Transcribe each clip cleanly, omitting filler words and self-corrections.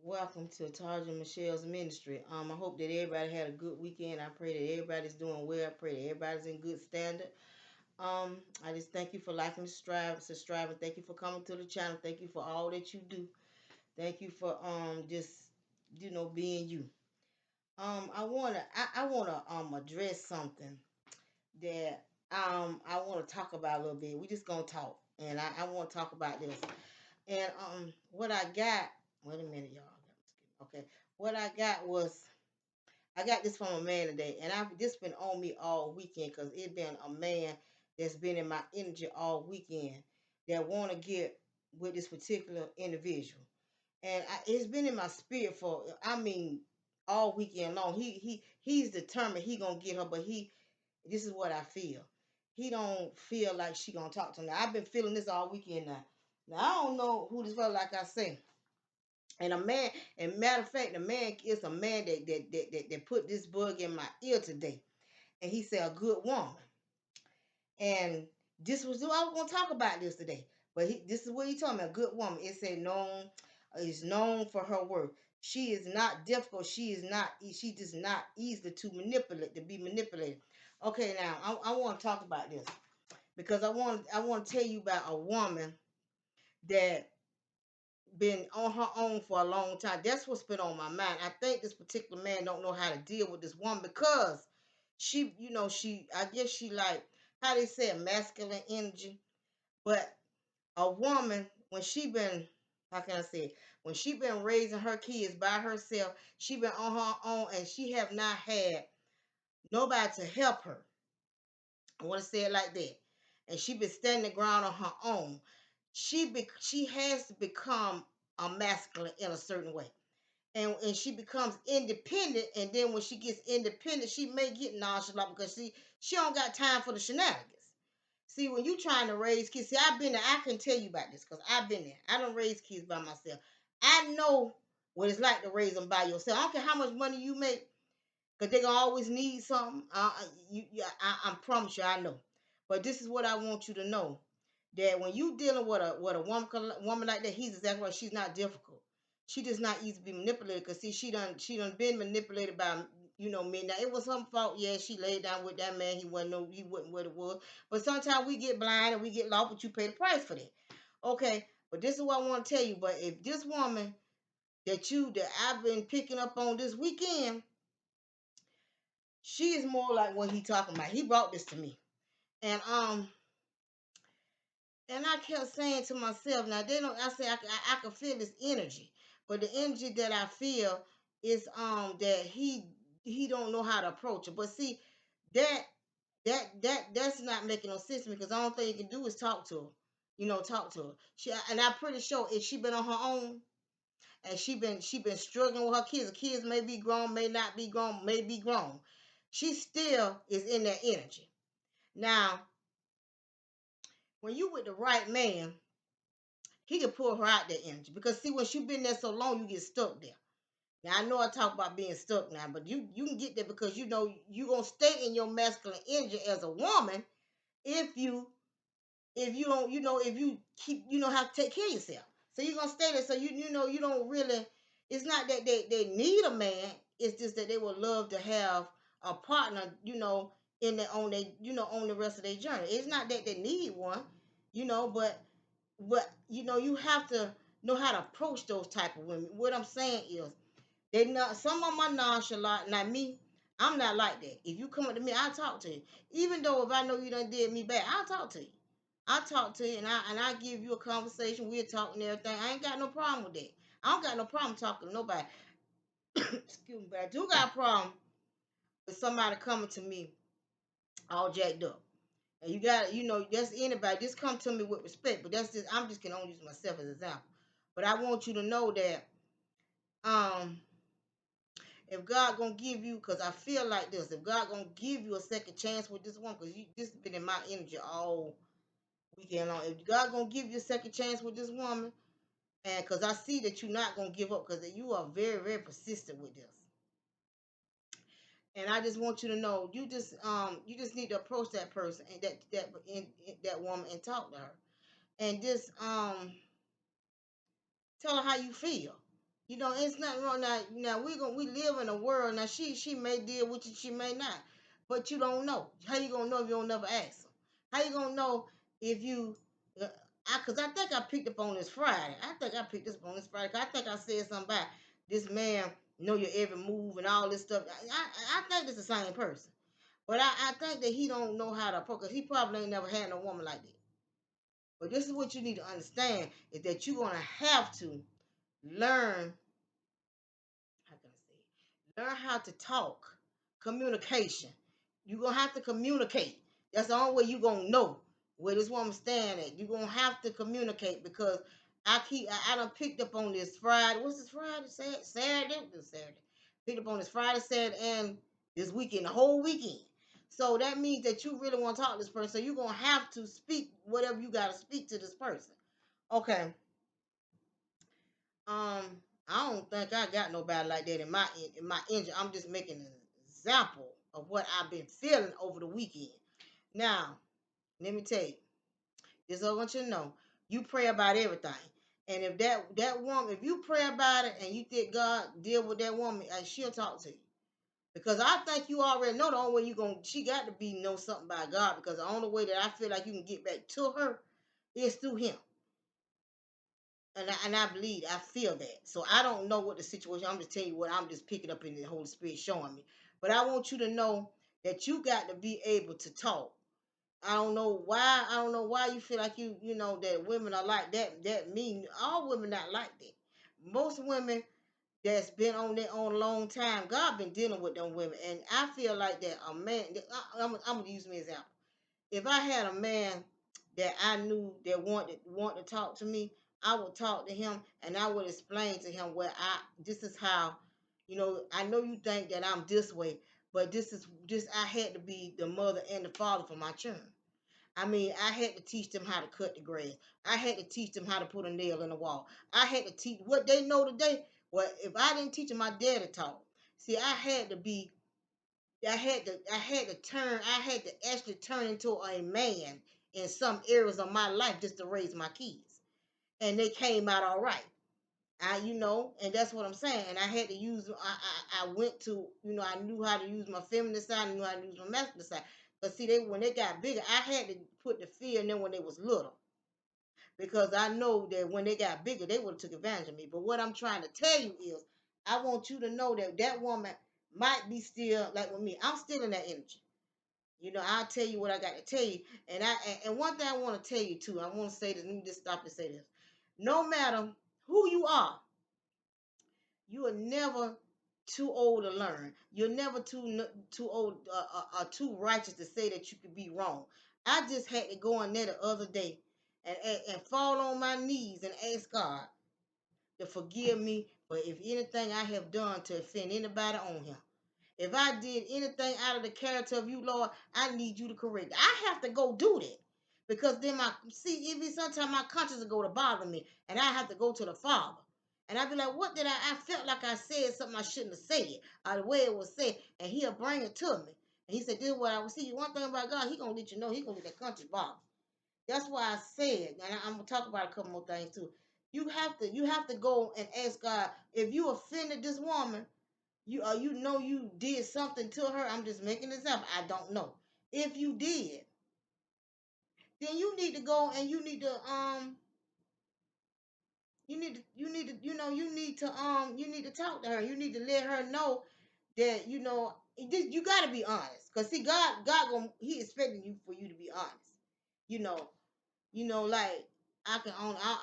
Welcome to Tarja Michelle's ministry. I hope that everybody had a good weekend. I pray that everybody's doing well. I pray that everybody's in good standard. I just thank you for liking, subscribing. Thank you for coming to the channel. Thank you for all that you do. Thank you for just being you. I wanna address something that I wanna talk about a little bit. We just gonna talk, and I want to talk about this. And what I got. Wait a minute, y'all. Okay, what I got was I got this from a man today, and I've this been on me all weekend because it been a man that's been in my energy all weekend that want to get with this particular individual, and it's been in my spirit for all weekend long. He's determined he gonna get her, but this is what I feel. He don't feel like she gonna talk to him. Now, I've been feeling this all weekend now. Now I don't know who this fella, like I say. And a man, and matter of fact, the man is a man that put this bug in my ear today. And he said a good woman. And this was I was gonna talk about this today. But this is what he told me, a good woman. It said known is known for her worth. She is not difficult. She does not easily to be manipulated. Okay, now I want to talk about this because I want to tell you about a woman that been on her own for a long time. That's what's been on my mind. I think this particular man don't know how to deal with this woman because I guess she like how they say masculine energy, but a woman when she been how can I say it? When she been raising her kids by herself, she been on her own and she have not had nobody to help her. I want to say it like that. And she been standing the ground on her own. She has to become a masculine in a certain way. And she becomes independent, and then when she gets independent, she may get nonchalant because she don't got time for the shenanigans. See, when you trying to raise kids, see, I've been there. I can tell you about this because I've been there. I don't raise kids by myself. I know what it's like to raise them by yourself. I don't care how much money you make, because they gonna always need something. I promise you, I know. But this is what I want you to know: that when you dealing with a woman like that, he's exactly right. She's not difficult. She does not easily be manipulated. Cause see, she done been manipulated by me. Now it was her fault. Yeah, she laid down with that man. He wasn't what it was. But sometimes we get blind and we get lost, but you pay the price for that. Okay. But this is what I want to tell you. But if this woman that I've been picking up on this weekend, she is more like what he talking about. He brought this to me, and I kept saying to myself, now they don't. I say I can feel this energy, but the energy that I feel is that he don't know how to approach it. But see, that that's not making no sense to me because the only thing you can do is talk to her. Talk to her. And I'm pretty sure if she been on her own and she been struggling with her kids. The kids may be grown, may not be grown, may be grown. She still is in that energy. Now, when you with the right man, he can pull her out that energy. Because see, when she been there so long, you get stuck there. Now I know I talk about being stuck now, but you can get there because you gonna stay in your masculine energy as a woman if you don't if you keep how to take care of yourself. So you're gonna stay there. So you don't really. It's not that they need a man. It's just that they would love to have a partner. In their on they on the rest of their journey. It's not that they need one. But you have to know how to approach those type of women. What I'm saying is they not some of them are nonchalant. Not me. I'm not like that. If you come up to me, I'll talk to you. Even though if I know you done did me bad, I'll talk to you. I'll talk to you and I give you a conversation. We'll talk and everything. I ain't got no problem with that. I don't got no problem talking to nobody. Excuse me, but I do got a problem with somebody coming to me all jacked up. And you got that's anybody. Just come to me with respect. But that's just I'm just can only use myself as an example. But I want you to know that um if God gonna give you, cause I feel like this, if God gonna give you a second chance with this one, cause this been in my energy all weekend long. If God gonna give you a second chance with this woman, and cause I see that you're not gonna give up, cause you are very very persistent with this, and I just want you to know you just need to approach that person and that woman and talk to her, and just tell her how you feel. You know, it's nothing wrong now. Now we live in a world now. She may deal with you, she may not, but you don't know. How you gonna know if you don't never ask them? How you gonna know if you? Cause I think I picked up on this Friday. I think I picked this up on this Friday. 'Cause I think I said something about this man know your every move and all this stuff. I think it's the same person, but I think that he don't know how to approach. Cause he probably ain't never had no woman like that. But this is what you need to understand is that you're gonna have to learn, how can I say it? Learn how to talk. Communication. You're gonna have to communicate. That's the only way you're gonna know where this woman stand at. You're gonna have to communicate because I done picked up on this Friday. What's this Friday? Saturday? This Saturday. Picked up on this Friday, Saturday, and this weekend, the whole weekend. So that means that you really want to talk to this person. So you're gonna have to speak whatever you gotta speak to this person. Okay. Um, I don't think I got nobody like that in my engine. I'm just making an example of what I've been feeling over the weekend. Now, let me tell you, this I want you to know. You pray about everything. And if that woman, if you pray about it and you think God deal with that woman, she'll talk to you. Because I think you already know the only way she got to be know something about God. Because the only way that I feel like you can get back to her is through Him. And I believe, I feel that. So I don't know what the situation. I'm just telling you what I'm just picking up in the Holy Spirit showing me. But I want you to know that you got to be able to talk. I don't know why. I don't know why you feel like you know that women are like that. That mean all women not like that. Most women that's been on their own a long time. God been dealing with them women, and I feel like that a man. I'm gonna use me as an example. If I had a man that I knew that want to talk to me, I would talk to him and I would explain to him where this is how, I know you think that I'm this way, but this I had to be the mother and the father for my children. I mean, I had to teach them how to cut the grass. I had to teach them how to put a nail in the wall. I had to teach what they know today. Well, if I didn't teach them, my daddy taught. See, I had to actually turn into a man in some areas of my life just to raise my kids. And they came out all right. And that's what I'm saying. And I had to use, I went to, I knew how to use my feminine side, I knew how to use my masculine side. But see, when they got bigger, I had to put the fear in them when they was little. Because I know that when they got bigger, they would have took advantage of me. But what I'm trying to tell you is, I want you to know that that woman might be still like with me. I'm still in that energy. I'll tell you what I got to tell you. And one thing I want to tell you too, I want to say this, let me just stop and say this. No matter who you are never too old to learn. You're never too old or too righteous to say that you could be wrong. I just had to go in there the other day and fall on my knees and ask God to forgive me for if anything I have done to offend anybody on Him. If I did anything out of the character of you, Lord, I need you to correct. I have to go do that. Because then even sometimes my conscience will go to bother me and I have to go to the Father. And I'd be like, what did I felt like I said something I shouldn't have said, or the way it was said, and He'll bring it to me. And He said, this is what I will see. One thing about God, He gonna let you know, He gonna let that conscience bother. That's why I said, and I'm gonna talk about a couple more things too. You have to go and ask God, if you offended this woman, you know you did something to her. I'm just making this up. I don't know. If you did, then you need to go and you need to talk to her. You need to let her know that you got to be honest. Cause see, He expecting you for you to be honest. You know, like I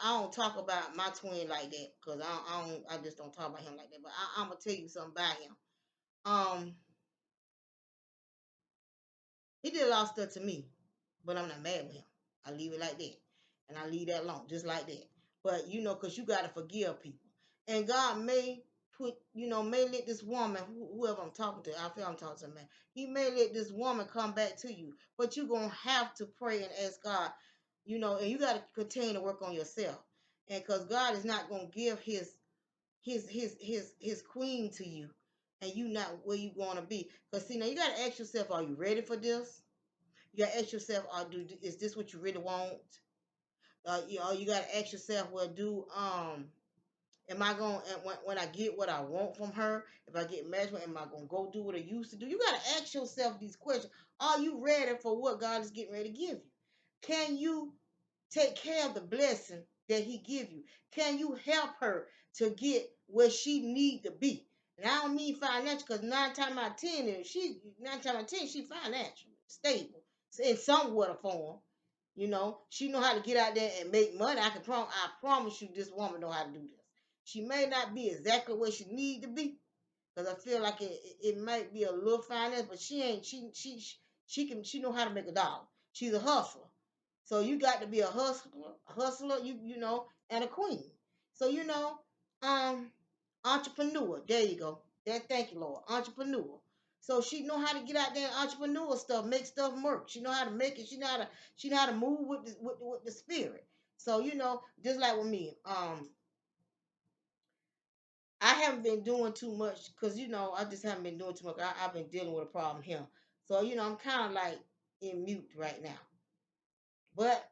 don't talk about my twin like that because I just don't talk about him like that. But I'm gonna tell you something about him. Um, he did a lot of stuff to me, but I'm not mad with him. I leave it like that, and I leave that alone, just like that. But cause you gotta forgive people, and God may let this woman, whoever I'm talking to, I feel I'm talking to a man. He may let this woman come back to you, but you're gonna have to pray and ask God, and you gotta continue to work on yourself, and cause God is not gonna give his queen to you, and you not where you want to be. Cause see now you gotta ask yourself, are you ready for this? You gotta ask yourself, is this what you really want? You gotta ask yourself, well, Am I going to, when I get what I want from her, if I get married, am I going to go do what I used to do? You got to ask yourself these questions. Are you ready for what God is getting ready to give you? Can you take care of the blessing that he give you? Can you help her to get where she need to be? And I don't mean financial, because 9 times out of 10, she financial stable in somewhat a form. She know how to get out there and make money. I promise you, this woman know how to do this. She may not be exactly where she need to be, because I feel like it might be a little finance, but she ain't she know how to make a dollar. She's a hustler. So you got to be a hustler, and a queen. So um, entrepreneur. There you go. Thank you, Lord. Entrepreneur. So she know how to get out there and entrepreneur stuff, make stuff work. She know how to make it. She know how to move with the spirit. So just like with me, I haven't been doing too much because I just haven't been doing too much. I've been dealing with a problem here, so I'm kind of like in mute right now. But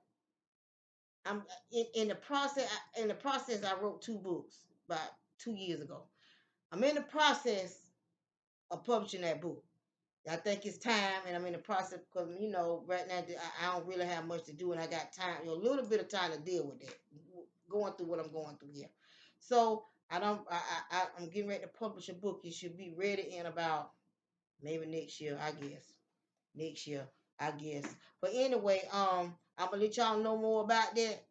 I'm in the process. In the process, I wrote 2 books about 2 years ago. I'm in the process of publishing that book. I think it's time, and I'm in the process because right now I don't really have much to do, and I got time, a little bit of time to deal with it, going through what I'm going through here. So I don't. I'm getting ready to publish a book. It should be ready in about maybe next year, I guess. Next year, I guess. But anyway, I'm gonna let y'all know more about that,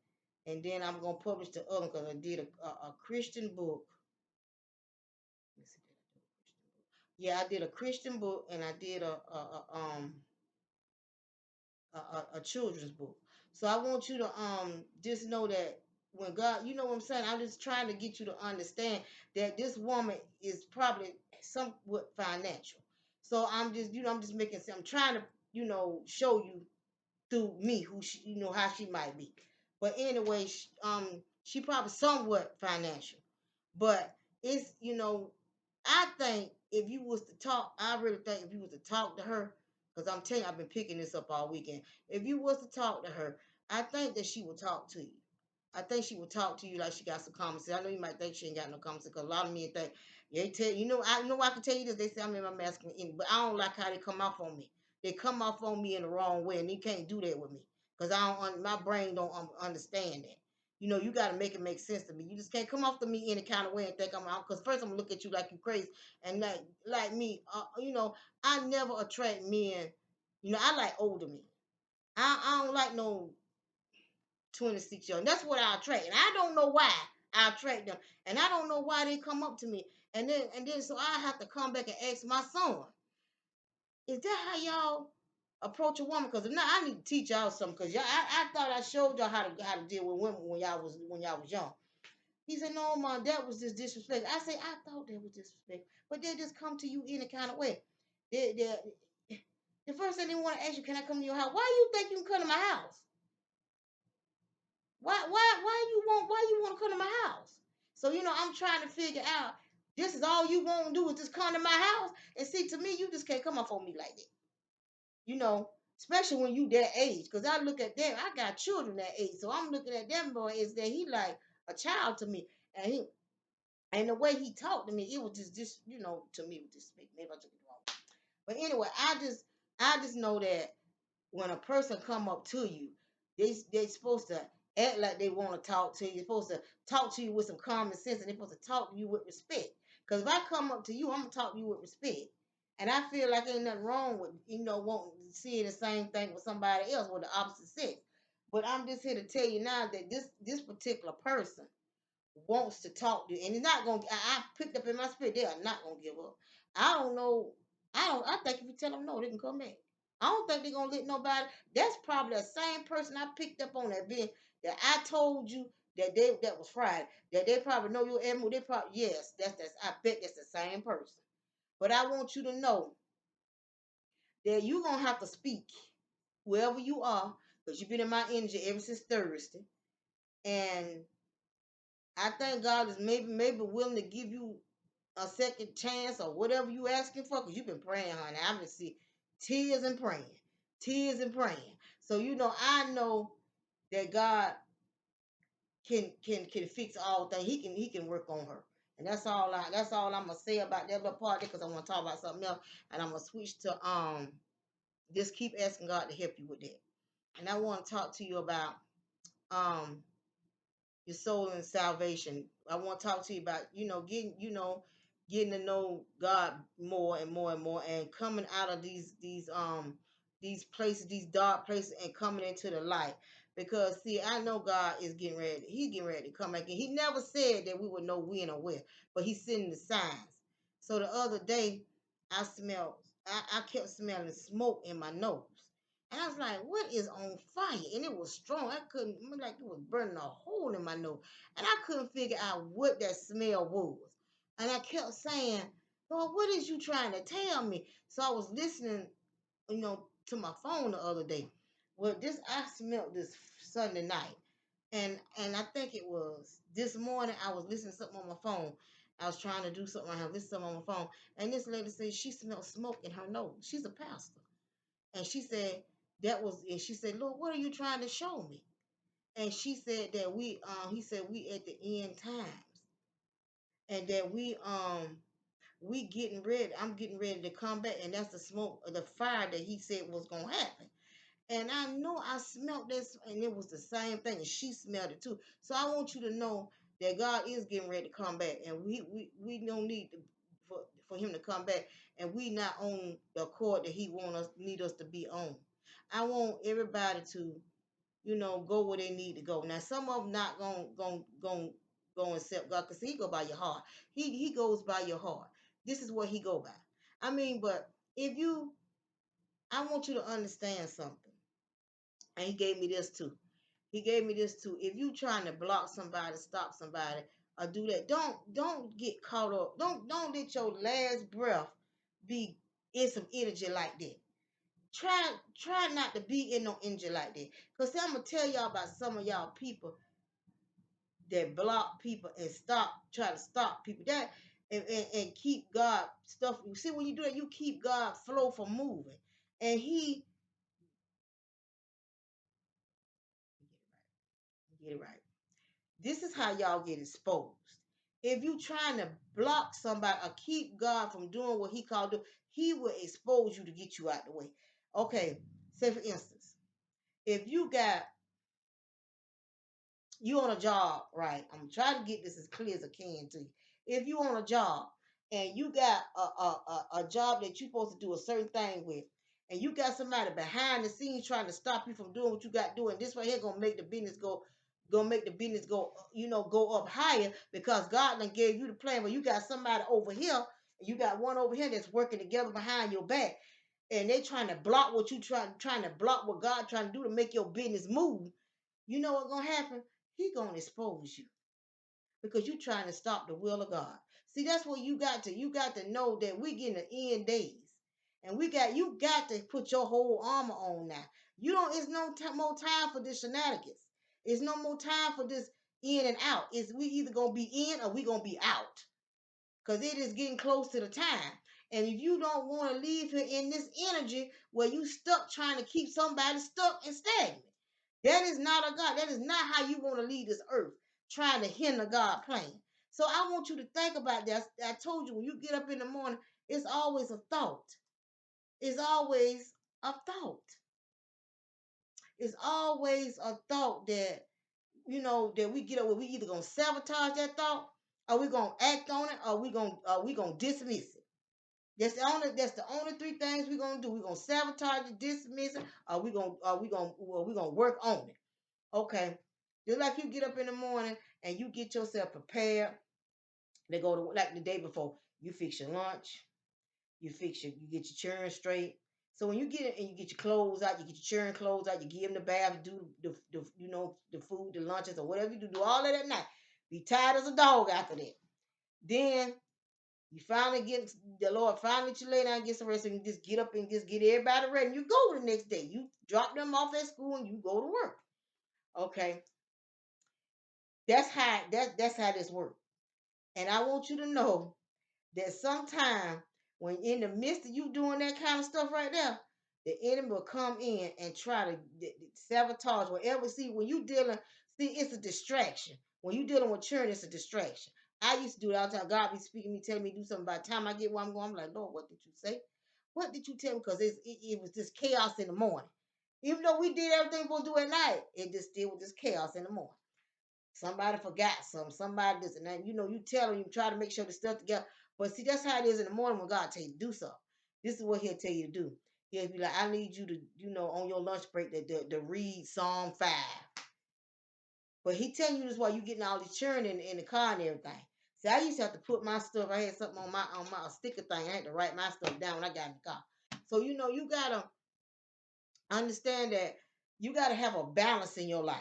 and then I'm gonna publish the other because I did a Christian book. Let me see, yeah, I did a Christian book, and I did a children's book. So I want you to just know that when God, you know what I'm saying. I'm just trying to get you to understand that this woman is probably somewhat financial. So I'm just making. I'm trying to show you through me who she, how she might be. But anyway, she probably somewhat financial, but it's I think if you was to talk, I really think if you was to talk to her, because I'm telling you, I've been picking this up all weekend. If you was to talk to her, I think that she would talk to you. I think she would talk to you like she got some common sense. I know you might think she ain't got no common sense, because a lot of men think they tell I can tell you this. They say I'm in my masculine energy, but I don't like how they come off on me. They come off on me in the wrong way, and you can't do that with me because my brain don't understand that. You got to make it make sense to me. You just can't come off to me any kind of way and think I'm out. Because first I'm gonna look at you like you crazy, and like me, I never attract men. I like older men. I don't like no 26 year old. That's what I attract, and I don't know why I attract them, and I don't know why they come up to me, and then so I have to come back and ask my son, is that how y'all approach a woman? Because if not, I need to teach y'all something. Because I thought I showed y'all how to deal with women when y'all was young. He said, no, Mom, that was just disrespect. I said, I thought that was disrespect. But they just come to you any kind of way. The first thing they want to ask you, can I come to your house? Why you think you can come to my house? Why you want to come to my house? So, I'm trying to figure out, this is all you want to do is just come to my house? And see, to me, you just can't come up on me like that. Especially when you that age. Because I look at them, I got children that age. So I'm looking at them boy is that he like a child to me. And the way he talked to me, it was just to me, it was just maybe I took it wrong. But anyway, I just know that when a person come up to you, they supposed to act like they want to talk to you. They're supposed to talk to you with some common sense, and they're supposed to talk to you with respect. Because if I come up to you, I'm gonna talk to you with respect. And I feel like ain't nothing wrong with wanting seeing the same thing with somebody else with the opposite sex. But I'm just here to tell you now that this particular person wants to talk to you, and he's not gonna. I picked up in my spirit they are not gonna give up. I don't know. I think if you tell them no, they can come back. I don't think they're gonna let nobody. That's probably the same person I picked up on that being that I told you that was Friday. That they probably know your animal. They probably yes. That's I bet that's the same person. But I want you to know that you're gonna have to speak wherever you are, because you've been in my energy ever since Thursday, and I think God is maybe willing to give you a second chance or whatever you asking for, because you've been praying, honey. I've been seeing tears and praying, tears and praying. So I know that God can fix all things. He can work on her. And that's all I'm gonna say about that little part because I want to talk about something else. And I'm gonna switch to just keep asking God to help you with that. And I want to talk to you about um your soul and salvation. I want to talk to you about, getting to know God more and more and more and coming out of these places, these dark places and coming into the light. Because see, I know God is getting ready. He's getting ready to come back in. He never said that we would know when or where, but he's sending the signs. So the other day I kept smelling smoke in my nose. And I was like, what is on fire? And it was strong. I couldn't, like it was burning a hole in my nose. And I couldn't figure out what that smell was. And I kept saying, Lord, what is you trying to tell me? So I was listening, to my phone the other day. Well, I smelled this Sunday night. And I think it was this morning I was listening to something on my phone. I was trying to do something. I have listened to something on my phone. And this lady said she smelled smoke in her nose. She's a pastor. And she said and she said, Lord, what are you trying to show me? And she said that he said we at the end times, and that we getting ready. I'm getting ready to come back, and that's the smoke, the fire that he said was gonna happen. And I know I smelled this, and it was the same thing, and she smelled it too. So I want you to know that God is getting ready to come back, and we don't need for him to come back, and we not on the accord that he need us to be on. I want everybody to, go where they need to go. Now, some of them not going accept God because he go by your heart. He goes by your heart. This is what he go by. I mean, but if you, I want you to understand something. And he gave me this too. He gave me this too. If you trying to block somebody, stop somebody, or do that, don't get caught up. Don't let your last breath be in some energy like that. Try not to be in no energy like that. Cause see, I'm gonna tell y'all about some of y'all people that block people and try to stop people. That and keep God stuff. You see, when you do that, you keep God flow from moving. And he get it right. This is how y'all get exposed. If you trying to block somebody or keep God from doing what he called to, he will expose you to get you out the way. Okay, say for instance, if you on a job, right? I'm trying to get this as clear as I can to you. If you on a job and you got a job that you're supposed to do a certain thing with, and you got somebody behind the scenes trying to stop you from doing what you got doing, this right here gonna make the business go, go up higher because God done gave you the plan. But you got somebody over here, and you got one over here that's working together behind your back, and they trying to block what you trying to block what God trying to do to make your business move. You know what's gonna happen? He gonna expose you because you trying to stop the will of God. See, that's what you got to know that we getting the end days. And you got to put your whole armor on now. You don't it's no more time for this shenanigans. It's no more time for this in and out. It's we either gonna be in or we gonna be out. Cause it is getting close to the time. And if you don't want to leave here in this energy where you stuck trying to keep somebody stuck and stagnant, that is not a God. That is not how you want to leave this earth, trying to hinder God plan. So I want you to think about that. I told you when you get up in the morning, it's always a thought. It's always a thought. It's always a thought that that we get up with. We either gonna sabotage that thought, or we gonna act on it, or we gonna dismiss it. That's the only three things we're gonna do. We're gonna sabotage it, dismiss it, or we gonna work on it. Okay. Just like you get up in the morning and you get yourself prepared to go to like the day before. You fix your lunch, you get your churn straight. So when you get it and you get your clothes out, you get your churn clothes out, you give them the bath, do the food, the lunches or whatever you do all of that night. Be tired as a dog after that. Then you finally get the Lord finally let you lay down and get some rest and you just get up and just get everybody ready and you go the next day. You drop them off at school and you go to work. Okay. That's how this works. And I want you to know that sometime when in the midst of you doing that kind of stuff right there, the enemy will come in and try to sabotage whatever. See, when you dealing, See, it's a distraction. When you're dealing with children, it's a distraction. I used to do it all the time. God be speaking to me, telling me to do something. By the time I get where I'm going, I'm like, Lord, what did you say? What did you tell me? Because it was just chaos in the morning. Even though we did everything we're supposed to do at night, it just still was just chaos in the morning. Somebody forgot something. Somebody this and that. You know, you tell them, you try to make sure the stuff together. But see, that's how it is in the morning when God tell you to do something. This is what He'll tell you to do. He'll be like, I need you to, on your lunch break to read Psalm 5. But He telling you this while you getting all this churn in the car and everything. See, I used to have to put my stuff. I had something on my sticker thing. I had to write my stuff down when I got in the car. So you gotta understand that you gotta have a balance in your life.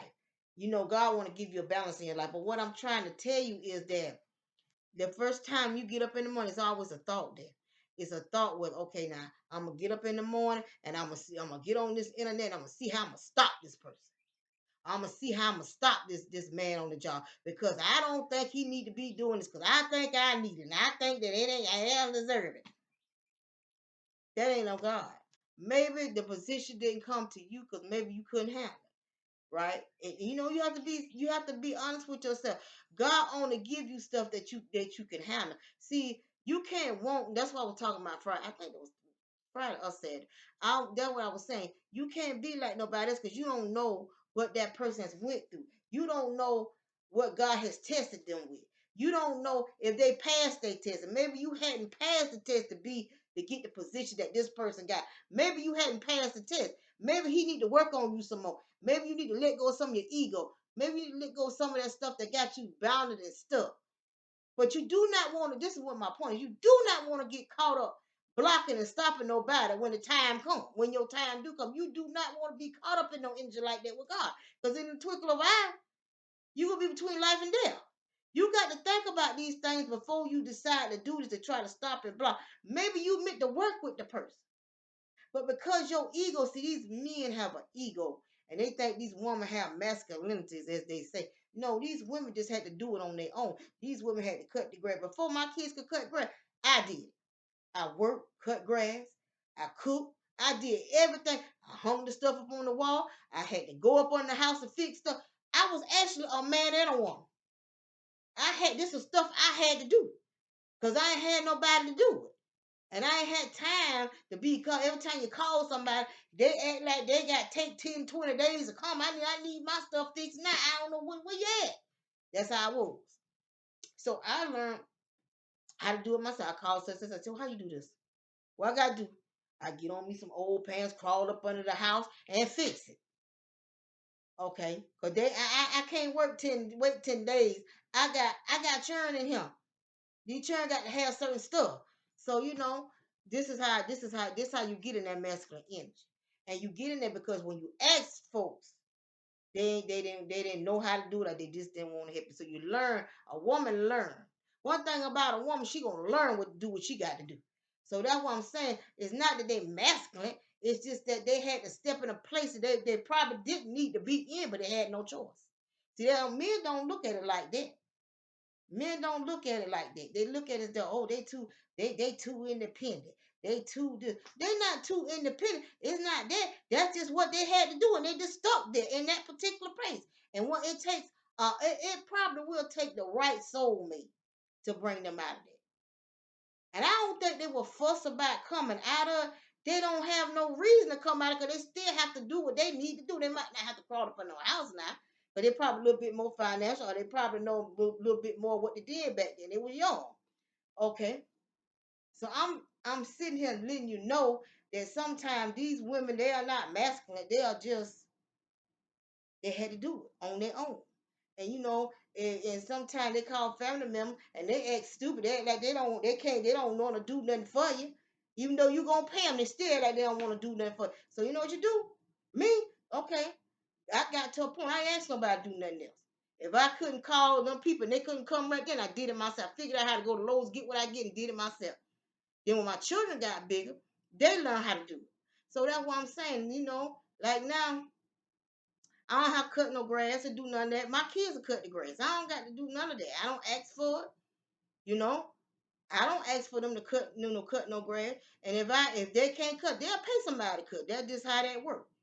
God want to give you a balance in your life. But what I'm trying to tell you is that the first time you get up in the morning, it's always a thought there. It's a thought with, okay, now I'm gonna get up in the morning and I'm gonna get on this internet. I'm gonna see how I'm gonna stop this person. I'm gonna see how I'm gonna stop this man on the job because I don't think he need to be doing this because I think I need it and I think that it ain't I don't deserve it. That ain't no God. Maybe the position didn't come to you because maybe you couldn't handle it, right? And you have to be honest with yourself. God only give you stuff that you can handle. See, you can't want. That's what I was talking about Friday. I think it was Friday. I said, that's what I was saying. You can't be like nobody else because you don't know what that person has went through. You don't know what God has tested them with. You don't know if they passed their test. And maybe you hadn't passed the test to get the position that this person got. Maybe you hadn't passed the test. Maybe he need to work on you some more. Maybe you need to let go of some of your ego. Maybe you need to let go of some of that stuff that got you bounded and stuck. But you do not want to, this is what my point is, you do not want to get caught up blocking and stopping nobody when the time comes. When your time do come, you do not want to be caught up in no energy like that with God. Because in the twinkle of an eye, you will be between life and death. You got to think about these things before you decide to do this to try to stop and block. Maybe you meant to work with the person. But because your ego, see, these men have an ego and they think these women have masculinities, as they say. No, these women just had to do it on their own. These women had to cut the grass. Before my kids could cut grass, I did. I worked, cut grass, I cooked, I did everything. I hung the stuff up on the wall. I had to go up on the house and fix stuff. I was actually a man and a woman. This was stuff I had to do because I ain't had nobody to do it. And I ain't had time to be, because every time you call somebody, they act like they got take 10, 20 days to come. I need my stuff fixed now. I don't know where you at. That's how I was. So I learned how to do it myself. I called such and such. I said, how you do this? What I gotta do? I get on me some old pants, crawl up under the house, and fix it. Okay. Cause I can't wait 10 days. I got churn in him. These children got to have certain stuff. So this how you get in that masculine energy. And you get in there because when you ask folks, they didn't know how to do it, or they just didn't want to help you. So you learn, a woman learn. One thing about a woman, she gonna learn what to do what she got to do. So that's what I'm saying. It's not that they masculine, it's just that they had to step in a place that they probably didn't need to be in, but they had no choice. See, men don't look at it like that. Men don't look at it like that. They look at it as oh, they too independent. They're not too independent. It's not that. That's just what they had to do, and they just stuck there in that particular place. And what it takes, it probably will take the right soulmate to bring them out of there. And I don't think they will fuss about coming out of. They don't have no reason to come out of because they still have to do what they need to do. They might not have to crawl up in no house now, but they probably a little bit more financial, or they probably know a little bit more what they did back then. They were young. Okay. So I'm sitting here letting you know that sometimes these women, they are not masculine. They are just, they had to do it on their own. And and sometimes they call family members and they act stupid. They act like they don't want to do nothing for you. Even though you gonna pay them, they still like they don't want to do nothing for you. So you know what you do? Me? Okay. I got to a point I ain't asked nobody to do nothing else. If I couldn't call them people and they couldn't come right then, I did it myself. I figured out how to go to Lowe's, get what I get, and did it myself. Then when my children got bigger, they learned how to do it. So that's what I'm saying, like now, I don't have to cut no grass and do none of that. My kids will cut the grass. I don't got to do none of that. I don't ask for it. You know, I don't ask for them to cut no grass. And if they can't cut, they'll pay somebody to cut. That's just how that works.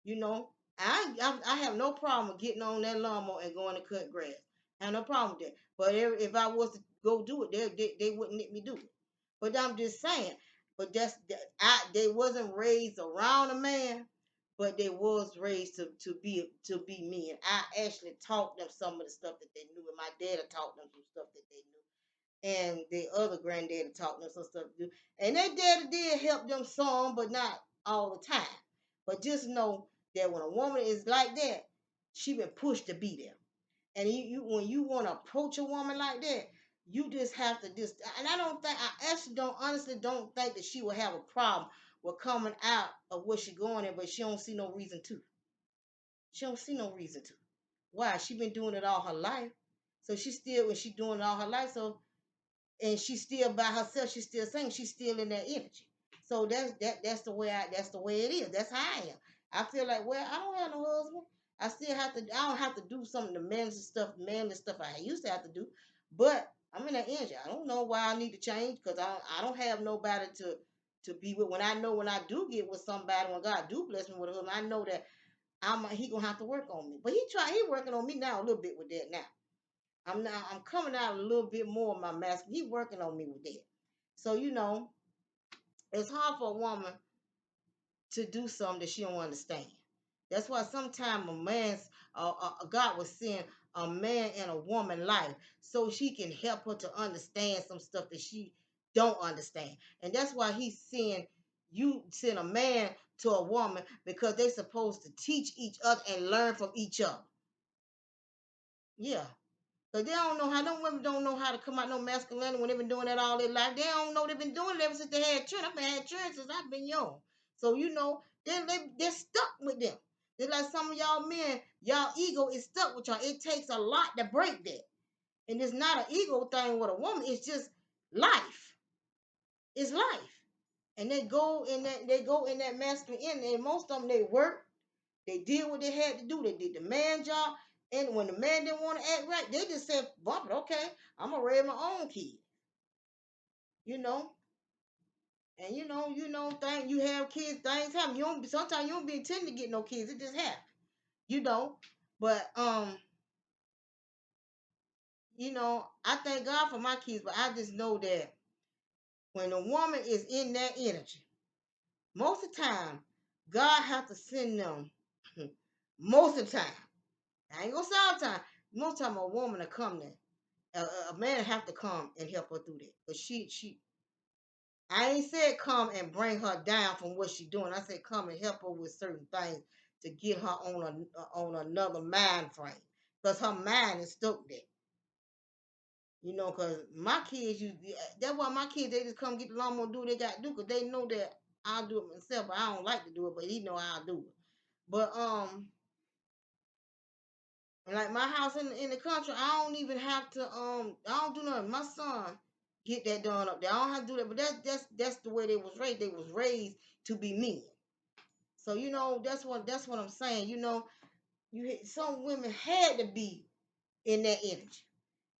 You know. I have no problem with getting on that lawnmower and going to cut grass. I have no problem with that. But if I was to go do it, they wouldn't let me do it. But I'm just saying. But they wasn't raised around a man, but they was raised to be me. And I actually taught them some of the stuff that they knew, and my dad taught them some stuff that they knew, and the other granddaddy taught them some stuff to do. And their daddy did help them some, but not all the time. But just know that when a woman is like that, she been pushed to be there. And when you want to approach a woman like that, you just have to just. And I actually don't honestly don't think that she will have a problem with coming out of where she going in, but she don't see no reason to. She don't see no reason to. Why? She been doing it all her life, so she still when she doing it all her life. So and she's still by herself. She's still singing. She's still in that energy. So that's the way that's the way it is. That's how I am. I feel like, well, I don't have no husband. I still have to. I don't have to do some of the manly stuff I used to have to do. But I'm in that energy. I don't know why I need to change because I don't have nobody to be with. When I do get with somebody, when God do bless me with a husband, I know that he gonna have to work on me. But he working on me now a little bit with that now. I'm coming out a little bit more of my mask. He working on me with that. So it's hard for a woman to do something that she don't understand. That's why sometimes God will send a man in a woman life so she can help her to understand some stuff that she don't understand. And that's why you send a man to a woman because they supposed to teach each other and learn from each other. Yeah. Cause they don't know how them women don't know how to come out no masculinity when they've been doing that all their life. They don't know they've been doing it ever since they had children. I've been had children since I've been young. So they're stuck with them. They're like some of y'all men, y'all ego is stuck with y'all. It takes a lot to break that. And it's not an ego thing with a woman, it's just life. It's life. And they go in that masculine energy. And most of them they work, they did what they had to do. They did the man job. And when the man didn't want to act right, they just said, bump it, okay, I'm gonna raise my own kid. You know? And thing you have kids, things happen. You don't sometimes you don't be intending to get no kids. It just happens. You know. But I thank God for my kids, but I just know that when a woman is in that energy, most of the time, God have to send them most of the time. I ain't gonna say all the time. Most of the time a woman will come there. A man have to come and help her through that. But I ain't said come and bring her down from what she doing. I said come and help her with certain things to get her on another mind frame. Because her mind is stuck there. Because my kids, that's why my kids, they just come get the lawnmower and do what they got to do. Because they know that I'll do it myself. But I don't like to do it, but he know I'll do it. But, like my house in the country, I don't even have to I don't do nothing. My son get that done up there. I don't have to do that, but that's the way they was raised. They was raised to be men. So that's what I'm saying. Some women had to be in that energy.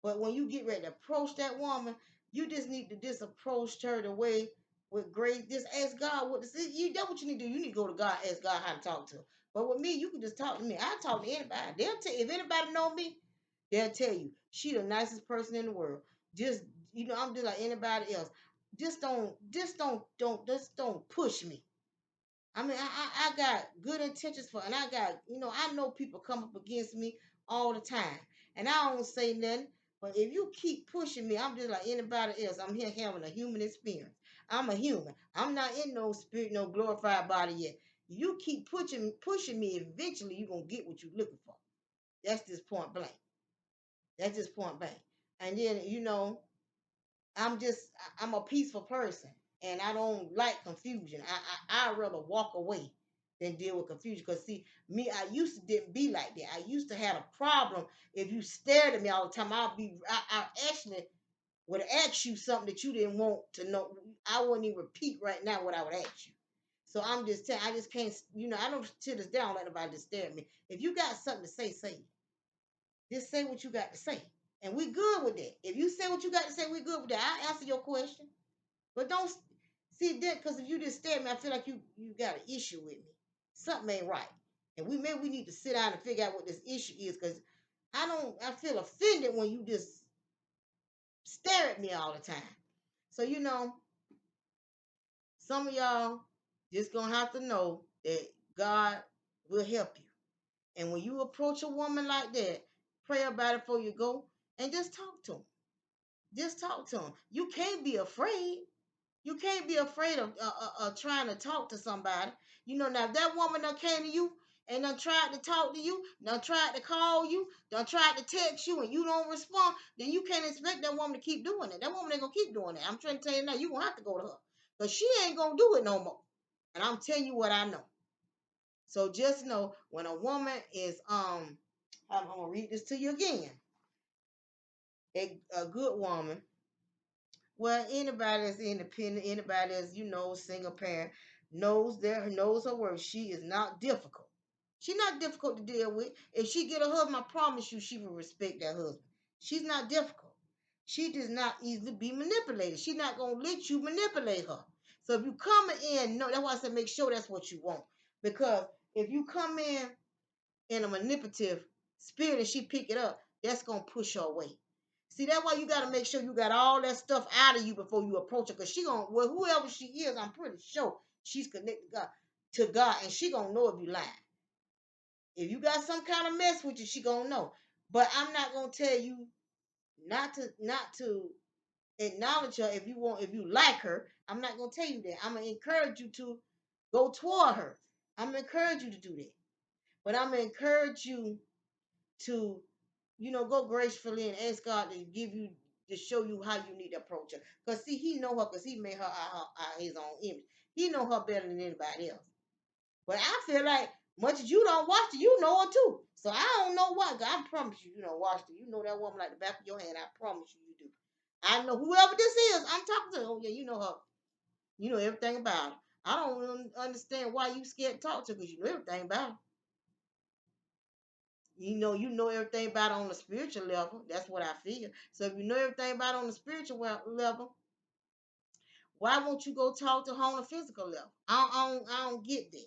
But when you get ready to approach that woman, you just need to just approach her the way with grace. Just ask God what to say. That's what you need to do. You need to go to God, ask God how to talk to her. But with me, you can just talk to me. I talk to anybody. They'll tell if anybody know me, they'll tell you she the nicest person in the world. Just I'm just like anybody else. Just don't push me. I mean, I got good intentions and I got, I know people come up against me all the time, and I don't say nothing. But if you keep pushing me, I'm just like anybody else. I'm here having a human experience. I'm a human. I'm not in no spirit, no glorified body yet. You keep pushing me. Eventually, you're gonna get what you're looking for. That's just point blank. That's just point blank. And then I'm a peaceful person, and I don't like confusion. I rather walk away than deal with confusion. Cause see, me, I used to didn't be like that. I used to have a problem if you stared at me all the time. I actually would ask you something that you didn't want to know. I wouldn't even repeat right now what I would ask you. So I'm just telling. I just can't. I don't to this day. I don't let nobody just stare at me. If you got something to say, say it. Just say what you got to say. And we good with that. If you say what you got to say, we good with that. I'll answer your question. But don't see that because if you just stare at me, I feel like you got an issue with me. Something ain't right. And maybe we need to sit down and figure out what this issue is, because I feel offended when you just stare at me all the time. So some of y'all just gonna have to know that God will help you. And when you approach a woman like that, pray about it before you go and just talk to them. Just talk to them. You can't be afraid. You can't be afraid of trying to talk to somebody. Now if that woman done came to you and done tried to talk to you, done tried to call you, done tried to text you, and you don't respond, then you can't expect that woman to keep doing it. That woman ain't gonna keep doing it. I'm trying to tell you now, you gonna have to go to her. Because she ain't gonna do it no more. And I'm telling you what I know. So just know when a woman is I'm gonna read this to you again. A good woman, well, anybody that's independent, anybody that's single parent, knows her worth. She is not difficult. She's not difficult to deal with. If she get a husband, I promise you, she will respect that husband. She's not difficult. She does not easily be manipulated. She's not gonna let you manipulate her. So if you come in, no, that's why I said make sure that's what you want. Because if you come in a manipulative spirit and she pick it up, that's gonna push her away. See, that's why you gotta make sure you got all that stuff out of you before you approach her. Cause she gonna, well, whoever she is, I'm pretty sure she's connected to God, and she gonna know if you lying. If you got some kind of mess with you, she gonna know. But I'm not gonna tell you not to acknowledge her if you like her. I'm not gonna tell you that. I'm gonna encourage you to go toward her. I'm gonna encourage you to do that. But I'm gonna encourage you to, go gracefully and ask God to show you how you need to approach her. Because see, he know her because he made her out his own image. He know her better than anybody else. But I feel like much as you don't watch her, you know her too. So I don't know why. God, I promise you don't watch her. You know that woman like the back of your hand. I promise you do. I know whoever this is, I'm talking to. Oh yeah, you know her. You know everything about her. I don't really understand why you scared to talk to her because you know everything about her. You know everything about it on the spiritual level. That's what I feel. So if you know everything about it on the spiritual level, why won't you go talk to her on the physical level? I don't get that.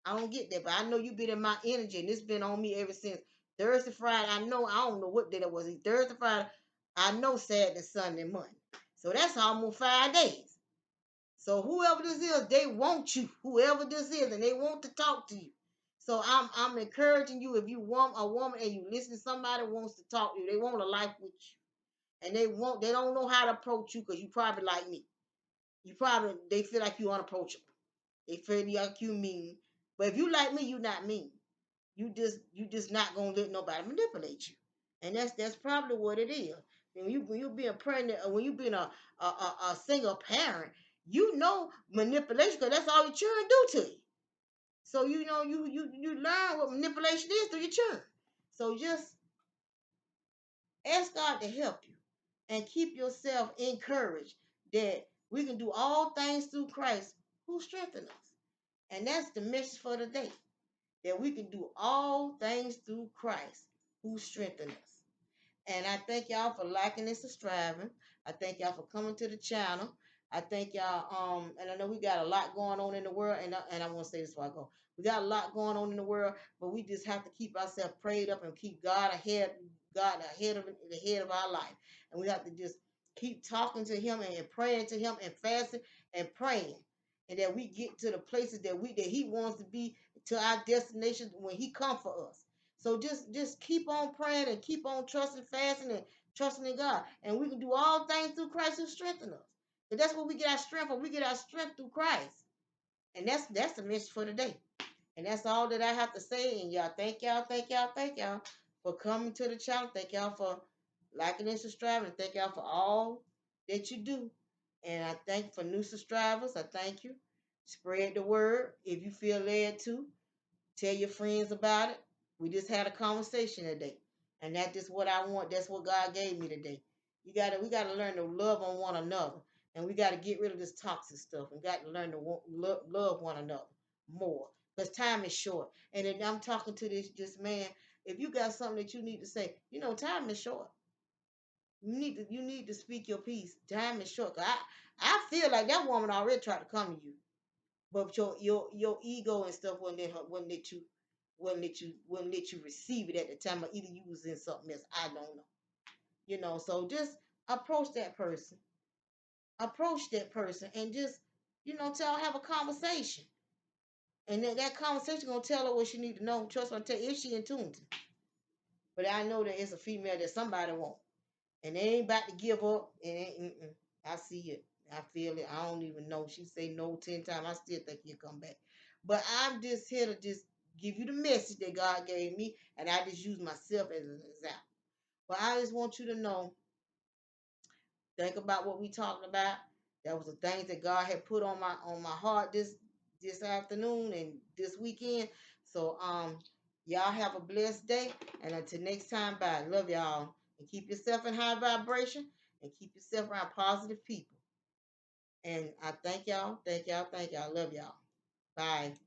I don't get that. But I know you've been in my energy, and it's been on me ever since Thursday, Friday. I don't know what day that was. Thursday, Friday. I know Saturday, Sunday, Monday. So that's almost 5 days. So whoever this is, they want you. Whoever this is, and they want to talk to you. So I'm encouraging you, if you want a woman and you listen to somebody who wants to talk to you, they want a life with you. And they don't know how to approach you because you probably like me. They feel like you unapproachable. They feel like you mean. But if you like me, you not mean. You just not gonna let nobody manipulate you. And that's probably what it is. And when you being pregnant or when you being a single parent, manipulation because that's all your children do to you. So you learn what manipulation is through your children. So just ask God to help you and keep yourself encouraged that we can do all things through Christ who strengthens us. And that's the message for today. That we can do all things through Christ who strengthens us. And I thank y'all for liking and subscribing. I thank y'all for coming to the channel. I thank y'all. And I know we got a lot going on in the world, and I want to say this before I go. We got a lot going on in the world, but we just have to keep ourselves prayed up and keep God ahead of the head of our life. And we have to just keep talking to Him and praying to Him and fasting and praying, and that we get to the places that He wants to be, to our destination when He come for us. So just keep on praying and keep on trusting, fasting, and trusting in God. And we can do all things through Christ who strengthens us. But that's where we get our strength from. We get our strength through Christ. And that's the message for today. And that's all that I have to say. And y'all, thank y'all for coming to the channel. Thank y'all for liking and subscribing. Thank y'all for all that you do. And I thank for new subscribers. I thank you. Spread the word if you feel led to. Tell your friends about it. We just had a conversation today. And that's just what I want. That's what God gave me today. We gotta learn to love on one another. And we gotta get rid of this toxic stuff. And got to learn to love one another more. Because time is short. And then I'm talking to this man. If you got something that you need to say, time is short. You need to speak your piece. Time is short. I feel like that woman already tried to come to you. But your ego and stuff wasn't let you. wouldn't let you receive it at the time, or either you was in something else. I don't know. So just approach that person. Approach that person and just, have a conversation. And that conversation gonna tell her what she need to know. Trust me, tell if she in tune. But I know that it's a female that somebody want. And they ain't about to give up. I see it. I feel it. I don't even know. She say no 10 times. I still think he'll come back. But I'm just here to just give you the message that God gave me, and I just use myself as an example. But I just want you to know, think about what we talking about. That was the things that God had put on my heart this afternoon and this weekend. So y'all have a blessed day, and until next time, bye. Love y'all, and keep yourself in high vibration, and keep yourself around positive people. And I thank y'all, thank y'all, thank y'all. Love y'all. Bye.